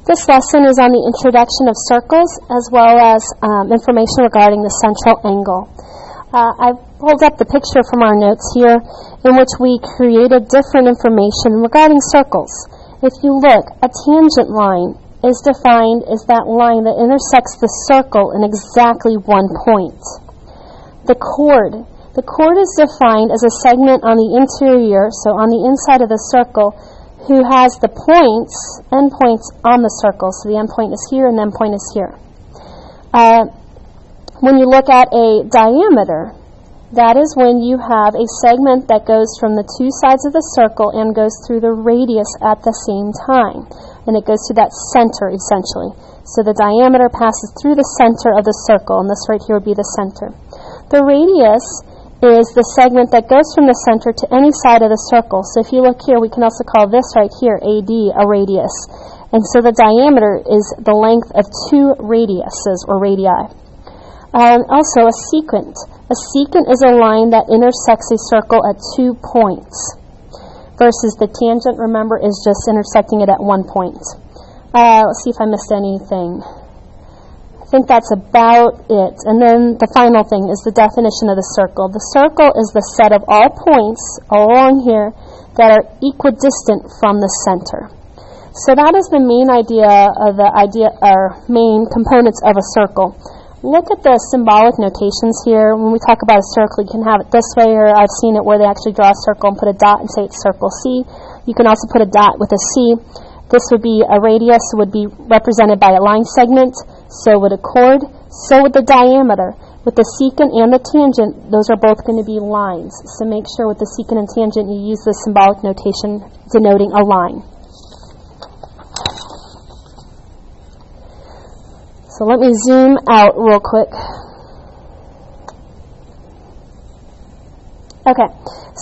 This lesson is on the introduction of circles as well as information regarding the central angle. I've pulled up the picture from our notes here in which we created different information regarding circles. If you look, a tangent line is defined as that line that intersects the circle in exactly one point. The chord is defined as a segment on the interior, so on the inside of the circle, who has the endpoints on the circle. So the endpoint is here and the endpoint is here. When you look at a diameter, that is when you have a segment that goes from the two sides of the circle and goes through the radius at the same time. And it goes to that center, essentially. So the diameter passes through the center of the circle, and this right here would be the center. The radius is the segment that goes from the center to any side of the circle. So if you look here, we can also call this right here, AD, a radius. And so the diameter is the length of two radiuses, or radii. Also, a secant. A secant is a line that intersects a circle at 2 points, versus the tangent, remember, is just intersecting it at 1 point. Let's see if I missed anything. I think that's about it. And then the final thing is the definition of the circle. The circle is the set of all points all along here that are equidistant from the center. So that is the main idea of main components of a circle. Look at the symbolic notations here. When we talk about a circle, you can have it this way, or I've seen it where they actually draw a circle and put a dot and say it's circle C. You can also put a dot with a C. This would be a radius, would be represented by a line segment. So would a chord. So would the diameter. With the secant and the tangent, those are both going to be lines. So make sure with the secant and tangent you use the symbolic notation denoting a line. So let me zoom out real quick. Okay,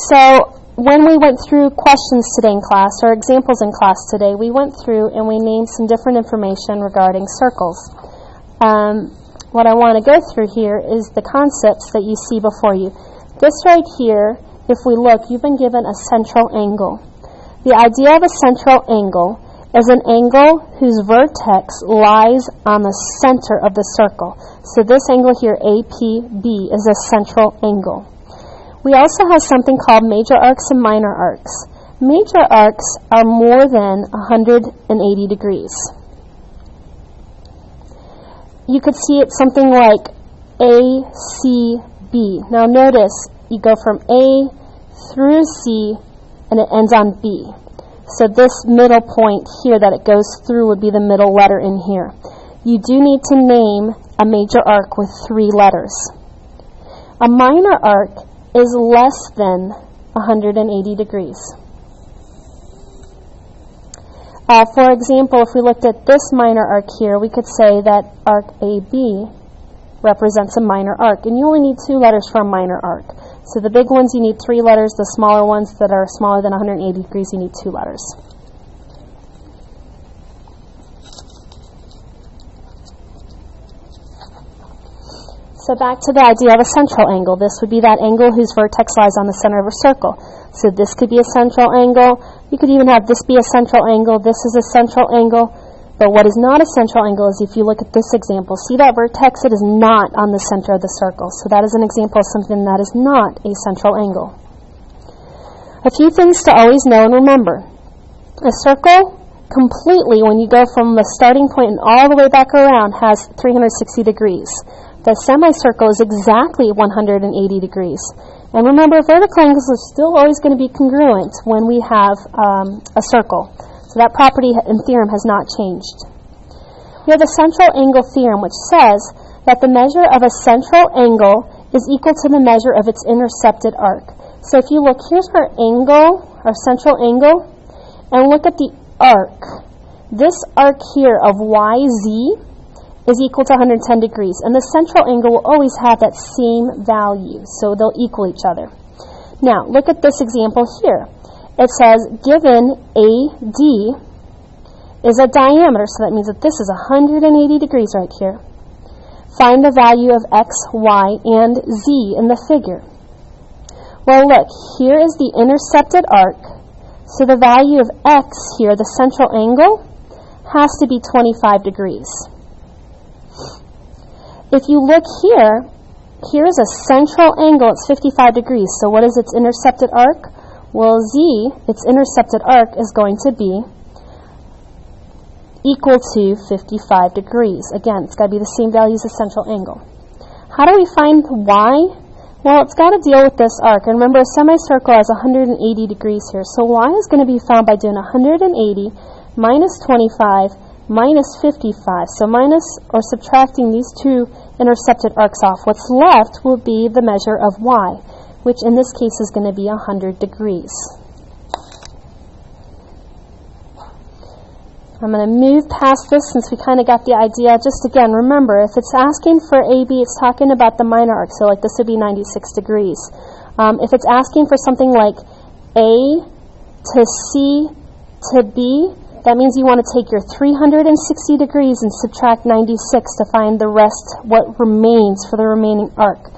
so when we went through questions today in class, or examples in class today, we went through and we named some different information regarding circles. What I want to go through here is the concepts that you see before you. This right here, if we look, you've been given a central angle. The idea of a central angle is an angle whose vertex lies on the center of the circle. So this angle here, APB, is a central angle. We also have something called major arcs and minor arcs. Major arcs are more than 180 degrees. You could see it something like ACB. Now notice, you go from A through C, and it ends on B. So this middle point here that it goes through would be the middle letter in here. You do need to name a major arc with 3 letters. A minor arc is less than 180 degrees. For example, if we looked at this minor arc here, we could say that arc AB represents a minor arc. And you only need 2 letters for a minor arc. So the big ones, you need 3 letters. The smaller ones that are smaller than 180 degrees, you need 2 letters. So back to the idea of a central angle. This would be that angle whose vertex lies on the center of a circle. So this could be a central angle. You could even have this be a central angle. This is a central angle. But what is not a central angle is if you look at this example. See that vertex? It is not on the center of the circle. So that is an example of something that is not a central angle. A few things to always know and remember. A circle completely, when you go from the starting point and all the way back around, has 360 degrees. The semicircle is exactly 180 degrees. And remember, vertical angles are still always going to be congruent when we have a circle. So that property and theorem has not changed. We have the central angle theorem, which says that the measure of a central angle is equal to the measure of its intercepted arc. So if you look, here's our angle, our central angle, and look at the arc. This arc here of YZ is equal to 110 degrees, and the central angle will always have that same value, so they'll equal each other. Now, look at this example here. It says, given AD is a diameter, so that means that this is 180 degrees right here. Find the value of x, y, and z in the figure. Well, look, here is the intercepted arc, so the value of x here, the central angle, has to be 25 degrees. If you look here, here's a central angle. It's 55 degrees. So what is its intercepted arc? Well, Z, its intercepted arc, is going to be equal to 55 degrees. Again, it's got to be the same value as the central angle. How do we find Y? Well, it's got to deal with this arc. And remember, a semicircle has 180 degrees here. So Y is going to be found by doing 180 minus 25 minus 55. So minus or subtracting these two intercepted arcs off. What's left will be the measure of Y, which in this case is going to be 100 degrees. I'm going to move past this since we kind of got the idea. Just again, remember, if it's asking for AB, it's talking about the minor arc. So like this would be 96 degrees. If it's asking for something like A to C to B, that means you want to take your 360 degrees and subtract 96 to find the rest, what remains for the remaining arc.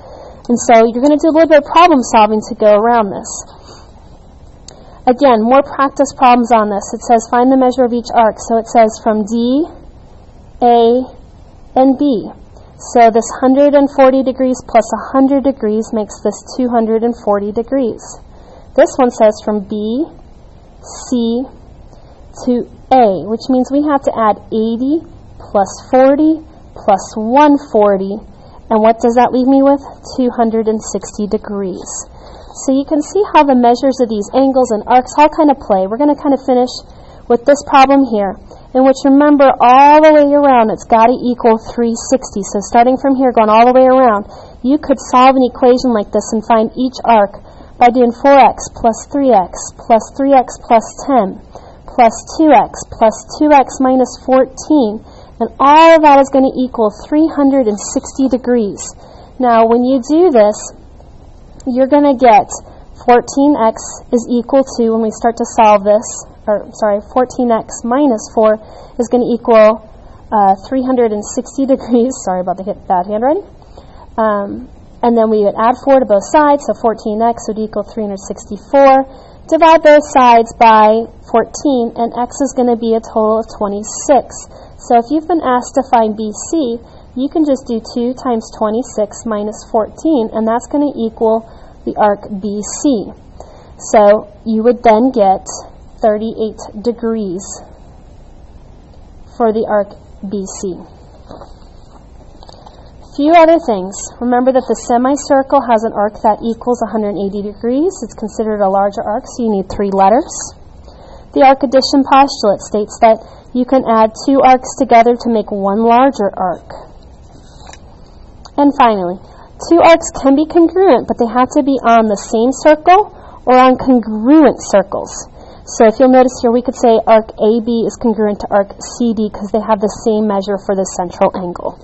And so you're going to do a little bit of problem solving to go around this. Again, more practice problems on this. It says find the measure of each arc. So it says from D, A, and B. So this 140 degrees plus 100 degrees makes this 240 degrees. This one says from B, C, to A, which means we have to add 80 plus 40 plus 140. And what does that leave me with? 260 degrees. So you can see how the measures of these angles and arcs all kind of play. We're going to kind of finish with this problem here, in which, remember, all the way around it's got to equal 360. So starting from here, going all the way around, you could solve an equation like this and find each arc by doing 4x plus 3x plus 3x plus 10 plus 2x plus 2x minus 14. And all of that is going to equal 360 degrees. Now, when you do this, you're going to get 14x is equal to, when we start to solve this, 14x minus 4 is going to equal 360 degrees. Sorry about the bad handwriting. And then we would add 4 to both sides, so 14x would equal 364. Divide both sides by 14, and x is going to be a total of 26. So if you've been asked to find BC, you can just do 2 times 26 minus 14, and that's going to equal the arc BC. So you would then get 38 degrees for the arc BC. Few other things. Remember that the semicircle has an arc that equals 180 degrees. It's considered a larger arc, so you need 3 letters. The arc addition postulate states that you can add 2 arcs together to make 1 larger arc. And finally, 2 arcs can be congruent, but they have to be on the same circle or on congruent circles. So if you'll notice here, we could say arc AB is congruent to arc CD because they have the same measure for the central angle.